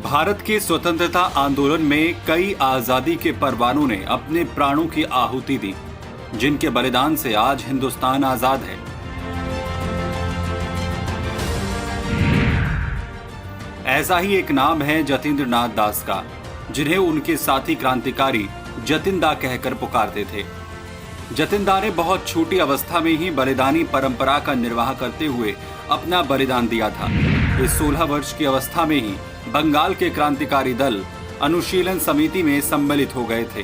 भारत के स्वतंत्रता आंदोलन में कई आजादी के परवानों ने अपने प्राणों की आहुति दी, जिनके बलिदान से आज हिंदुस्तान आजाद है। ऐसा ही एक नाम है जतींद्र नाथ दास का, जिन्हें उनके साथी क्रांतिकारी जतिन दा कहकर पुकारते थे। जतिन दा ने बहुत छोटी अवस्था में ही बलिदानी परंपरा का निर्वाह करते हुए अपना बलिदान दिया था। इस 16 वर्ष की अवस्था में ही बंगाल के क्रांतिकारी दल अनुशीलन समिति में सम्मिलित हो गए थे।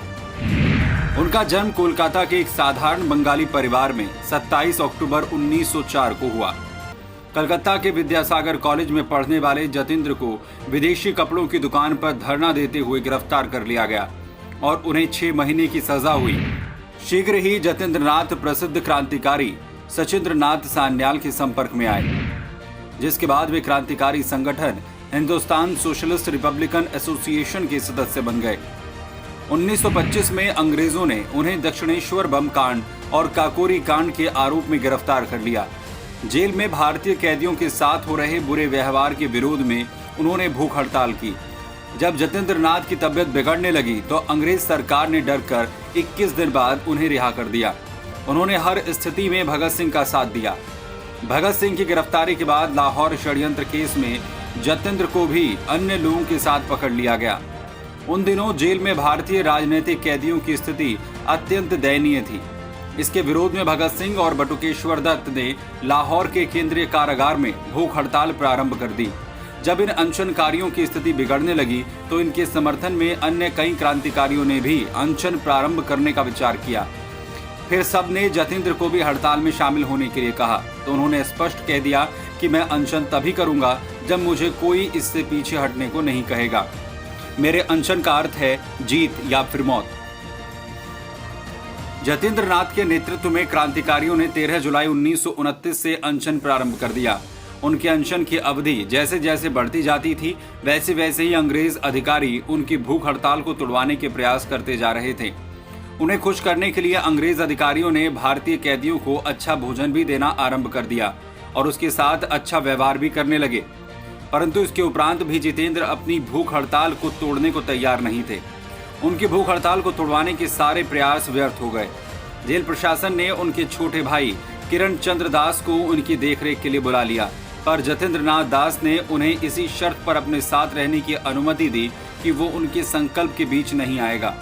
उनका जन्म कोलकाता के एक साधारण बंगाली परिवार में 27 अक्टूबर 1904 को हुआ। कलकत्ता के विद्यासागर कॉलेज में पढ़ने वाले जतिंद्र को विदेशी कपड़ों की दुकान पर धरना देते हुए गिरफ्तार कर लिया गया और उन्हें 6 महीने की सजा हुई। शीघ्र ही जतींद्र नाथ प्रसिद्ध क्रांतिकारी सचिंद्र नाथ सान्याल के संपर्क में आए, जिसके बाद वे क्रांतिकारी संगठन हिंदुस्तान सोशलिस्ट रिपब्लिकन एसोसिएशन के सदस्य बन गए। 1925 में अंग्रेजों ने उन्हें दक्षिणेश्वर बम कांड और काकोरी कांड के आरोप में गिरफ्तार कर लिया। जेल में भारतीय कैदियों के साथ हो रहे बुरे व्यवहार के विरोध में उन्होंने भूख हड़ताल की। जब जतींद्र नाथ की तबीयत बिगड़ने लगी तो अंग्रेज सरकार ने डरकर 21 दिन बाद उन्हें रिहा कर दिया। उन्होंने हर स्थिति में भगत सिंह का साथ दिया। भगत सिंह की गिरफ्तारी के बाद लाहौर षड्यंत्र केस में जतींद्र को भी अन्य लोगों के साथ पकड़ लिया गया। उन दिनों जेल में भारतीय राजनीतिक कैदियों की स्थिति अत्यंत दयनीय थी। इसके विरोध में भगत सिंह और बटुकेश्वर दत्त ने लाहौर के केंद्रीय कारागार में भूख हड़ताल प्रारंभ कर दी। जब इन अनशनकारियों की स्थिति बिगड़ने लगी तो इनके समर्थन में अन्य कई क्रांतिकारियों ने भी अनशन प्रारंभ करने का विचार किया। फिर सब ने जतींद्र को भी हड़ताल में शामिल होने के लिए कहा, तो उन्होंने स्पष्ट कह दिया कि मैं अनशन तभी करूंगा जब मुझे कोई इससे पीछे हटने को नहीं कहेगा। मेरे अनशन का अर्थ है जीत या फिर मौत। जतींद्र नाथ के नेतृत्व में क्रांतिकारियों ने 13 जुलाई 1929 से अनशन प्रारंभ कर दिया। उनके अनशन की अवधि जैसे जैसे बढ़ती जाती थी, वैसे वैसे ही अंग्रेज अधिकारी उनकी भूख हड़ताल को तुड़वाने के प्रयास करते जा रहे थे। उन्हें खुश करने के लिए अंग्रेज अधिकारियों ने भारतीय कैदियों को अच्छा भोजन भी देना आरंभ कर दिया और उसके साथ अच्छा व्यवहार भी करने लगे। परंतु इसके उपरांत भी जितेंद्र अपनी भूख हड़ताल को तोड़ने को तैयार नहीं थे। उनकी भूख हड़ताल को तोड़वाने के सारे प्रयास व्यर्थ हो गए। जेल प्रशासन ने उनके छोटे भाई किरण चंद्र दास को उनकी देखरेख के लिए बुला लिया, पर जतींद्र नाथ दास ने उन्हें इसी शर्त पर अपने साथ रहने की अनुमति दी कि वो उनके संकल्प के बीच नहीं आएगा।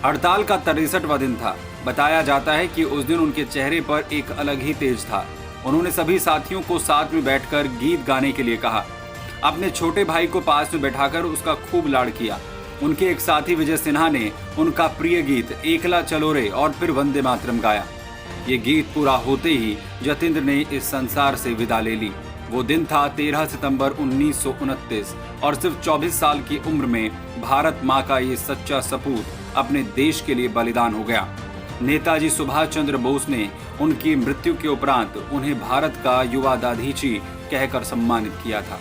हड़ताल का 63वां दिन था। बताया जाता है कि उस दिन उनके चेहरे पर एक अलग ही तेज था। उन्होंने सभी साथियों को साथ में बैठकर गीत गाने के लिए कहा। अपने छोटे भाई को पास में बैठाकर उसका खूब लाड़ किया। उनके एक साथी विजय सिन्हा ने उनका प्रिय गीत एकला चलो रे और फिर वंदे मातरम गाया। ये गीत पूरा होते ही जतींद्र ने इस संसार से विदा ले ली। वो दिन था 13 सितंबर 1929 और सिर्फ 24 साल की उम्र में भारत माँ का ये सच्चा सपूत अपने देश के लिए बलिदान हो गया। नेताजी सुभाष चंद्र बोस ने उनकी मृत्यु के उपरांत उन्हें भारत का युवा दाधीची कहकर सम्मानित किया था।